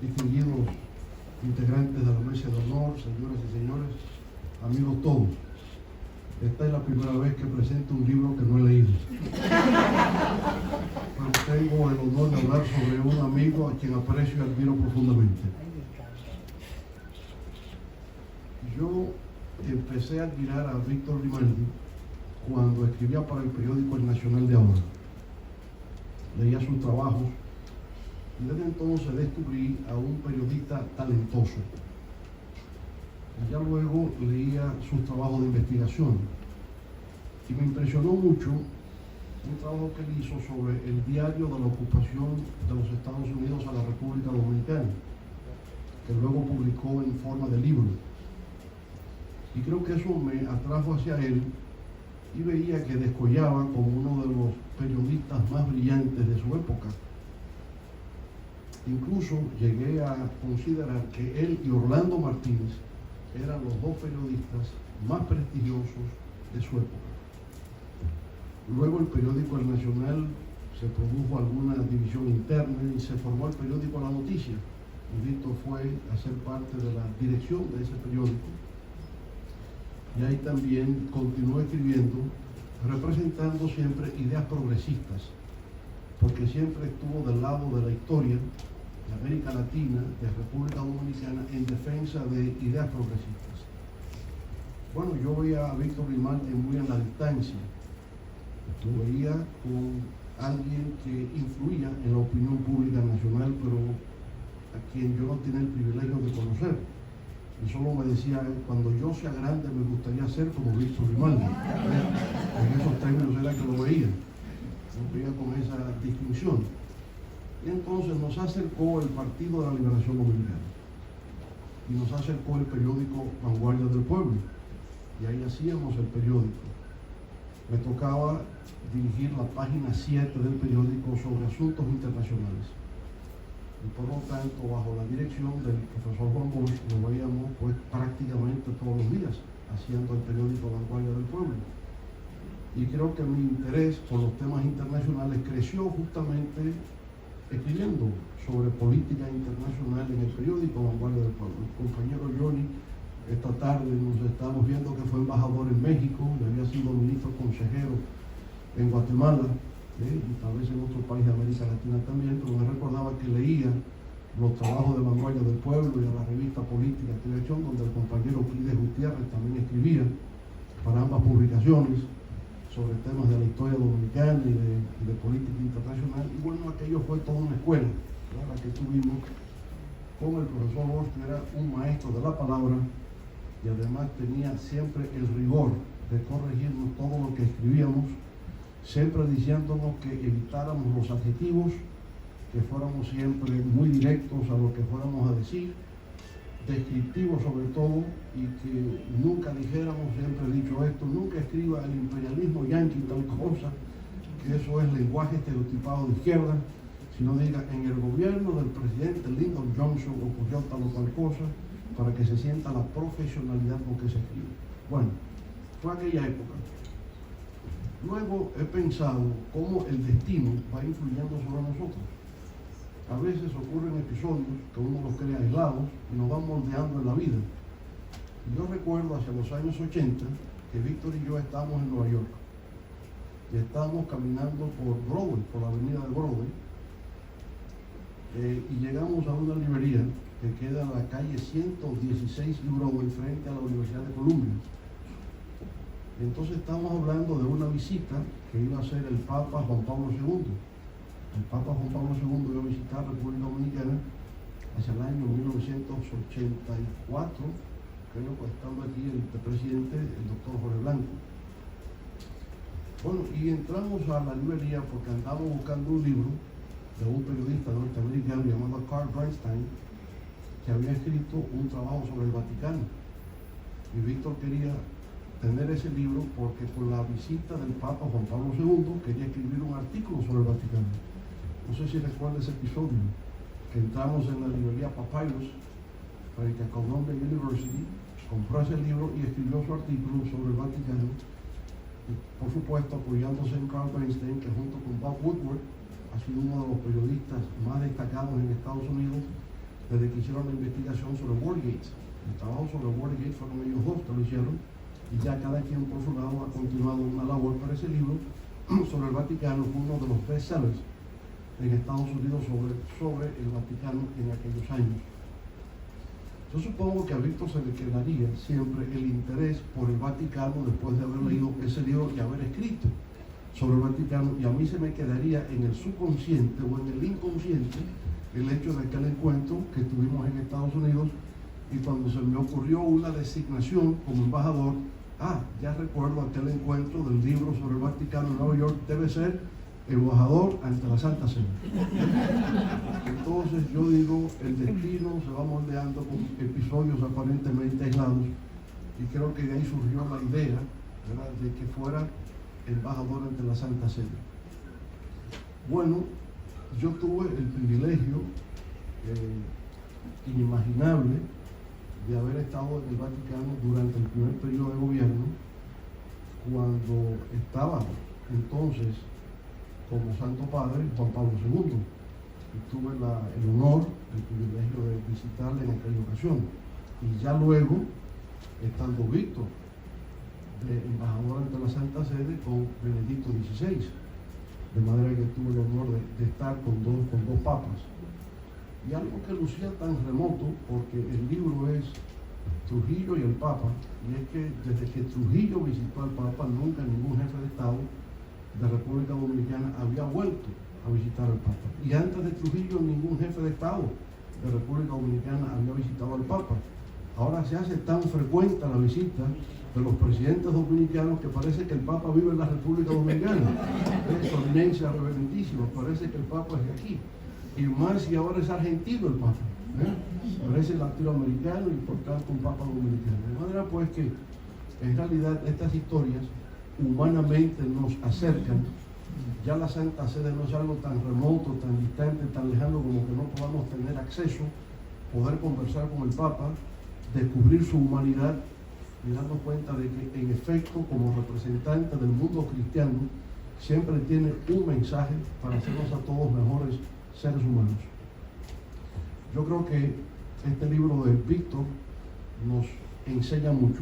Distinguidos integrantes de la mesa de honor, señoras y señores, amigos todos, esta es la primera vez que presento un libro que no he leído. Pero tengo el honor de hablar sobre un amigo a quien aprecio y admiro profundamente. Yo empecé a admirar a Víctor Grimaldi cuando escribía para el periódico El Nacional de ahora. Leía sus trabajos y desde entonces descubrí a un periodista talentoso. Y ya luego leía sus trabajos de investigación y me impresionó mucho un trabajo que él hizo sobre el diario de la ocupación de los Estados Unidos a la República Dominicana, que luego publicó en forma de libro. Y creo que eso me atrajo hacia él y veía que descollaba como uno de los periodistas más brillantes de su época. Incluso llegué a considerar que él y Orlando Martínez eran los dos periodistas más prestigiosos de su época. Luego el periódico El Nacional se produjo alguna división interna y se formó el periódico La Noticia. Y Víctor fue a ser parte de la dirección de ese periódico. Y ahí también continuó escribiendo, representando siempre ideas progresistas, porque siempre estuvo del lado de la historia de América Latina, de República Dominicana, en defensa de ideas progresistas. Bueno, yo veía a Víctor Grimaldi muy en la distancia. Lo veía con alguien que influía en la opinión pública nacional, pero a quien yo no tenía el privilegio de conocer. Y solo me decía, cuando yo sea grande me gustaría ser como Víctor Grimaldi. En esos términos era que lo veía. Lo veía con esa distinción. Y entonces nos acercó el Partido de la Liberación Dominicana. Y nos acercó el periódico Vanguardia del Pueblo. Y ahí hacíamos el periódico. Me tocaba dirigir la página 7 del periódico sobre asuntos internacionales. Y por lo tanto, bajo la dirección del profesor Juan Bosch, nos veíamos pues prácticamente todos los días haciendo el periódico Vanguardia del Pueblo. Y creo que mi interés por los temas internacionales creció justamente escribiendo sobre política internacional en el periódico Vanguardia del Pueblo. El compañero Johnny, esta tarde nos estamos viendo que fue embajador en México, y había sido ministro consejero en Guatemala, y tal vez en otro país de América Latina también, pero me recordaba que leía los trabajos de Vanguardia del Pueblo y a la revista Política y Dirección, donde el compañero Euclides Gutiérrez también escribía para ambas publicaciones sobre temas de la historia dominicana y de política internacional. Y bueno, aquello fue toda una escuela, la que tuvimos con el profesor Bosch, que era un maestro de la palabra y además tenía siempre el rigor de corregirnos todo lo que escribíamos, siempre diciéndonos que evitáramos los adjetivos, que fuéramos siempre muy directos a lo que fuéramos a decir, descriptivos sobre todo, y que nunca dijéramos, siempre he dicho esto, nunca escriba el imperialismo yanqui tal cosa, que eso es lenguaje estereotipado de izquierda, sino diga en el gobierno del presidente Lyndon Johnson ocurrió tal o tal cosa, para que se sienta la profesionalidad con que se escribe. Bueno, fue aquella época. Luego he pensado cómo el destino va influyendo sobre nosotros. A veces ocurren episodios que uno los cree aislados y nos van moldeando en la vida. Yo recuerdo hacia los años 80 que Víctor y yo estábamos en Nueva York y estábamos caminando por Broadway, por la avenida de Broadway, y llegamos a una librería que queda en la calle 116 de Broadway frente a la Universidad de Columbia. Entonces estamos hablando de una visita que iba a hacer el Papa Juan Pablo II. El Papa Juan Pablo II iba a visitar República Dominicana hacia el año 1984, creo que estaba aquí el presidente, el doctor Jorge Blanco. Bueno, y entramos a la librería porque andábamos buscando un libro de un periodista norteamericano llamado Carl Bernstein, que había escrito un trabajo sobre el Vaticano. Y Víctor quería tener ese libro porque con la visita del Papa Juan Pablo II quería escribir un artículo sobre el Vaticano. No sé si recuerda ese episodio, que entramos en la librería Papyrus frente a Columbia University, compró ese libro y escribió su artículo sobre el Vaticano, y por supuesto apoyándose en Carl Bernstein, que junto con Bob Woodward ha sido uno de los periodistas más destacados en Estados Unidos desde que hicieron la investigación sobre Watergate. El trabajo sobre Watergate fueron ellos dos que lo hicieron, y ya cada quien por su lado ha continuado una labor para ese libro sobre el Vaticano. Fue uno de los bestsellers en Estados Unidos sobre el Vaticano en aquellos años. Yo supongo que a Víctor se le quedaría siempre el interés por el Vaticano después de haber leído ese libro y haber escrito sobre el Vaticano, y a mí se me quedaría en el subconsciente o en el inconsciente el hecho de aquel encuentro que tuvimos en Estados Unidos, y cuando se me ocurrió una designación como embajador, ya recuerdo aquel encuentro del libro sobre el Vaticano en Nueva York, debe ser embajador ante la Santa Sede. Entonces yo digo, el destino se va moldeando con episodios aparentemente aislados, y creo que de ahí surgió la idea, ¿verdad?, de que fuera embajador ante la Santa Sede. Bueno, yo tuve el privilegio inimaginable de haber estado en el Vaticano durante el primer periodo de gobierno, cuando estaba entonces como Santo Padre Juan Pablo II, y tuve el honor, el privilegio de visitarle en aquella ocasión, y ya luego, estando Víctor de embajador ante la Santa Sede con Benedicto XVI, de manera que tuve el honor de estar con dos papas. Y algo que lucía tan remoto, porque el libro es Trujillo y el Papa, y es que desde que Trujillo visitó al Papa, nunca ningún jefe de Estado de República Dominicana había vuelto a visitar al Papa. Y antes de Trujillo, ningún jefe de Estado de República Dominicana había visitado al Papa. Ahora se hace tan frecuente la visita de los presidentes dominicanos que parece que el Papa vive en la República Dominicana. Es su eminencia reverentísima, parece que el Papa es de aquí. Y más si ahora es argentino el Papa, parece latinoamericano y por tanto un Papa dominicano. De manera pues que en realidad estas historias humanamente nos acercan. Ya la Santa Sede no es algo tan remoto, tan distante, tan lejano como que no podamos tener acceso, poder conversar con el Papa, descubrir su humanidad y darnos cuenta de que en efecto, como representante del mundo cristiano, siempre tiene un mensaje para hacernos a todos mejores seres humanos. Yo creo que este libro de Víctor nos enseña mucho,